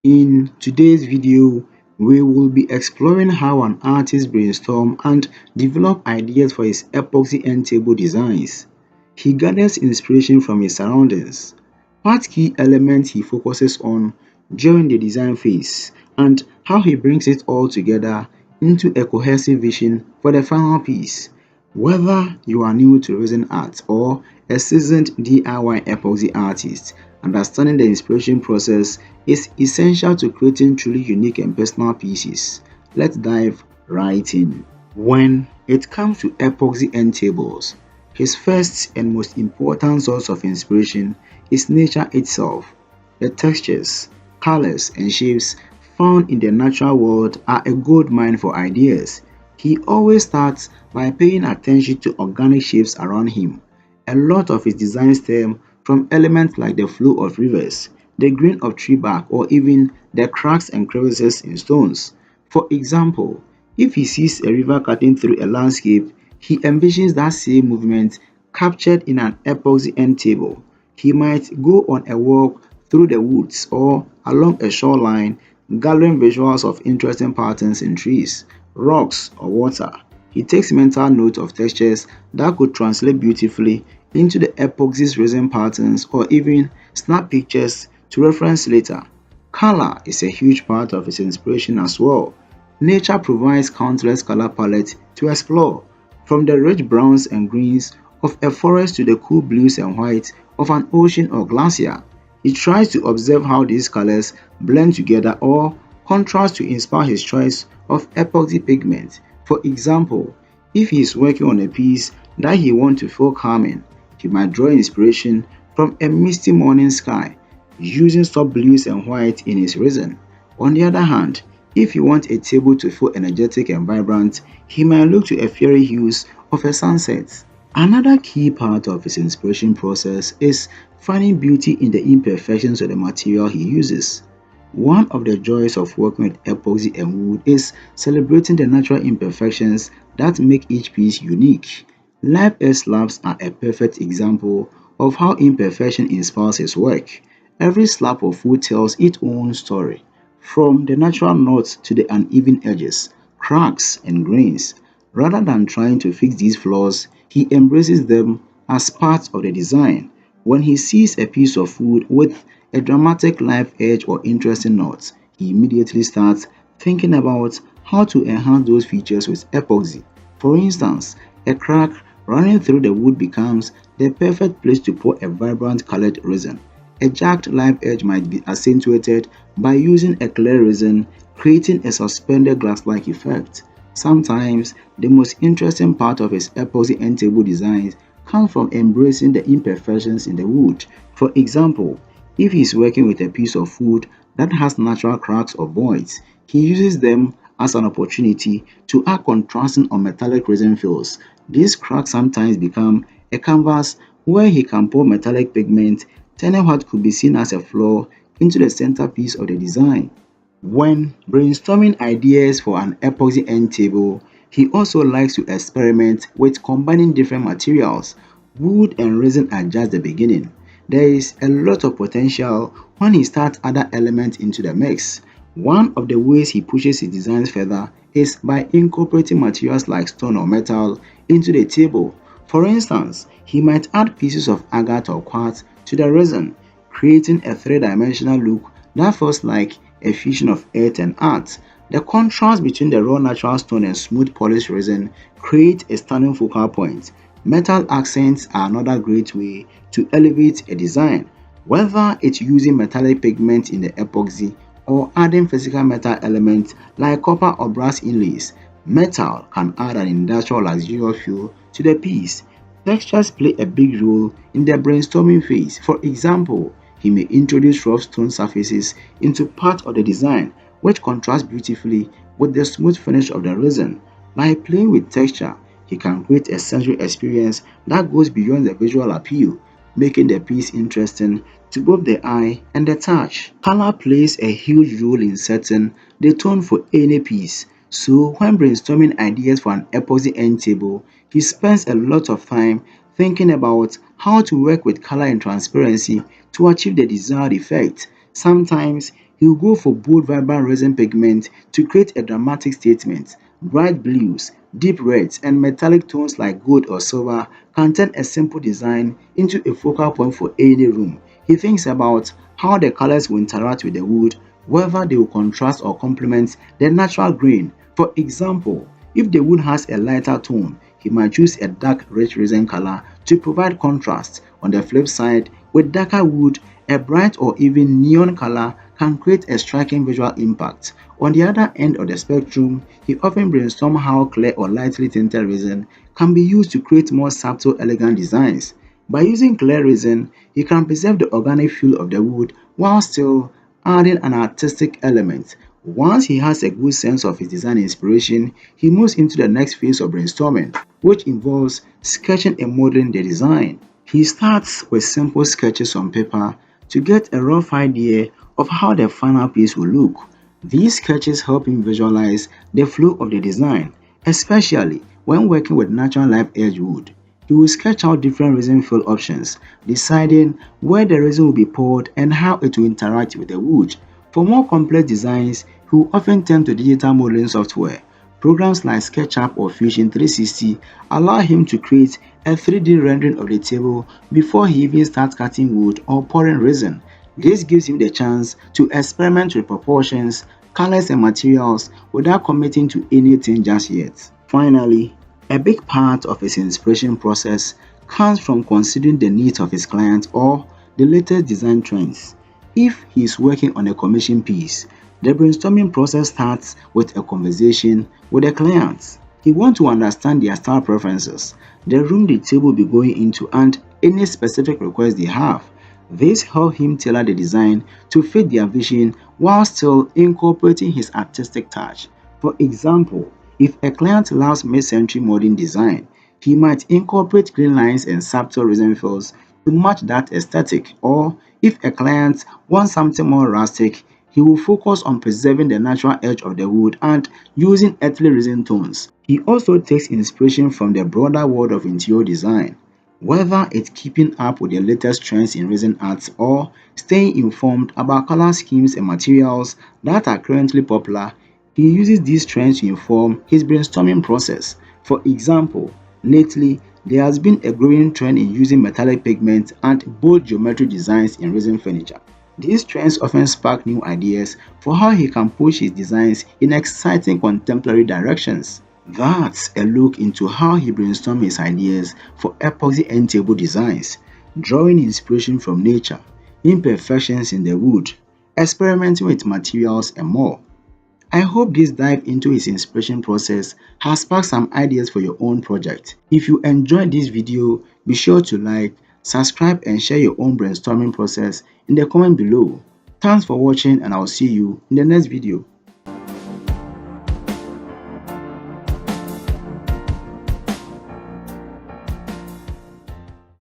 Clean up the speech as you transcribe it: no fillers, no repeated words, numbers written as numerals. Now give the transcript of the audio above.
In today's video, we will be exploring how an artist brainstorms and develops ideas for his epoxy end table designs. He gathers inspiration from his surroundings, what key elements he focuses on during the design phase, and how he brings it all together into a cohesive vision for the final piece. Whether you are new to resin art or a seasoned DIY epoxy artist, understanding the inspiration process is essential to creating truly unique and personal pieces. Let's dive right in. When it comes to epoxy end tables, his first and most important source of inspiration is nature itself. The textures, colors, and shapes found in the natural world are a gold mine for ideas. He always starts by paying attention to organic shapes around him. A lot of his designs stem from elements like the flow of rivers, the grain of tree bark, or even the cracks and crevices in stones. For example, if he sees a river cutting through a landscape, he envisions that same movement captured in an epoxy end table. He might go on a walk through the woods or along a shoreline, gathering visuals of interesting patterns in trees, rocks, or water. He takes mental note of textures that could translate beautifully into the epoxy's resin patterns or even snap pictures to reference later. Color is a huge part of his inspiration as well. Nature provides countless color palettes to explore, from the rich browns and greens of a forest to the cool blues and whites of an ocean or glacier. He tries to observe how these colors blend together or contrast to inspire his choice of epoxy pigment. For example, if he is working on a piece that he wants to feel calming, he might draw inspiration from a misty morning sky, using soft blues and white in his resin. On the other hand, if you want a table to feel energetic and vibrant, he might look to a fiery hues of a sunset. Another key part of his inspiration process is finding beauty in the imperfections of the material he uses. One of the joys of working with epoxy and wood is celebrating the natural imperfections that make each piece unique. Live Earth slabs are a perfect example of how imperfection inspires his work. Every slab of wood tells its own story, from the natural knots to the uneven edges, cracks, and grains. Rather than trying to fix these flaws, he embraces them as part of the design. When he sees a piece of wood with a dramatic live edge or interesting knots, he immediately starts thinking about how to enhance those features with epoxy. For instance, a crack running through the wood becomes the perfect place to pour a vibrant colored resin. A jagged live edge might be accentuated by using a clear resin, creating a suspended glass-like effect. Sometimes, the most interesting part of his epoxy end table designs comes from embracing the imperfections in the wood. For example, if he is working with a piece of wood that has natural cracks or voids, he uses them as an opportunity to add contrasting or metallic resin fills. These cracks sometimes become a canvas where he can pour metallic pigment, turning what could be seen as a flaw into the centerpiece of the design. When brainstorming ideas for an epoxy end table, he also likes to experiment with combining different materials. Wood and resin are just the beginning. There is a lot of potential when he starts other elements into the mix. One of the ways he pushes his designs further is by incorporating materials like stone or metal into the table. For instance, he might add pieces of agate or quartz to the resin, creating a three-dimensional look that feels like a fusion of earth and art. The contrast between the raw natural stone and smooth polished resin creates a stunning focal point. Metal accents are another great way to elevate a design, whether it's using metallic pigment in the epoxy or adding physical metal elements like copper or brass inlays. Metal can add an industrial luxurious feel to the piece. Textures play a big role in the brainstorming phase. For example, he may introduce rough stone surfaces into part of the design, which contrasts beautifully with the smooth finish of the resin. By playing with texture, he can create a sensory experience that goes beyond the visual appeal, making the piece interesting to both the eye and the touch. Color plays a huge role in setting the tone for any piece. So, when brainstorming ideas for an epoxy end table, he spends a lot of time thinking about how to work with color and transparency to achieve the desired effect. Sometimes He will go for bold, vibrant resin pigment to create a dramatic statement. Bright blues, deep reds, and metallic tones like gold or silver can turn a simple design into a focal point for any room. He thinks about how the colors will interact with the wood, whether they will contrast or complement the natural grain. For example, if the wood has a lighter tone, he might choose a dark rich resin color to provide contrast. On the flip side, with darker wood, a bright or even neon color can create a striking visual impact. On the other end of the spectrum, he often brainstorms how clear or lightly tinted resin can be used to create more subtle, elegant designs. By using clear resin, he can preserve the organic feel of the wood while still adding an artistic element. Once he has a good sense of his design inspiration, he moves into the next phase of brainstorming, which involves sketching and modeling the design. He starts with simple sketches on paper to get a rough idea of how the final piece will look. These sketches help him visualize the flow of the design, especially when working with natural live edge wood. He will sketch out different resin fill options, deciding where the resin will be poured and how it will interact with the wood. For more complex designs, he will often turn to digital modeling software. Programs like SketchUp or Fusion 360 allow him to create a 3D rendering of the table before he even starts cutting wood or pouring resin. This gives him the chance to experiment with proportions, colors, and materials without committing to anything just yet. Finally, a big part of his inspiration process comes from considering the needs of his client or the latest design trends. If he is working on a commission piece, the brainstorming process starts with a conversation with the client. He wants to understand their style preferences, the room the table will be going into, and any specific requests they have. This helps him tailor the design to fit their vision while still incorporating his artistic touch. For example, if a client loves mid-century modern design, he might incorporate clean lines and subtle resin fills to match that aesthetic. Or if a client wants something more rustic, he will focus on preserving the natural edge of the wood and using earthly resin tones. He also takes inspiration from the broader world of interior design, whether it's keeping up with the latest trends in resin arts or staying informed about color schemes and materials that are currently popular. He uses these trends to inform his brainstorming process. For example, lately there has been a growing trend in using metallic pigment and bold geometric designs in resin furniture. These trends often spark new ideas for how he can push his designs in exciting contemporary directions. That's a look into how he brainstorms his ideas for epoxy end table designs, drawing inspiration from nature, imperfections in the wood, experimenting with materials, and more. I hope this dive into his inspiration process has sparked some ideas for your own project. If you enjoyed this video, be sure to like, subscribe, and share your own brainstorming process in the comment below. Thanks for watching, and I'll see you in the next video.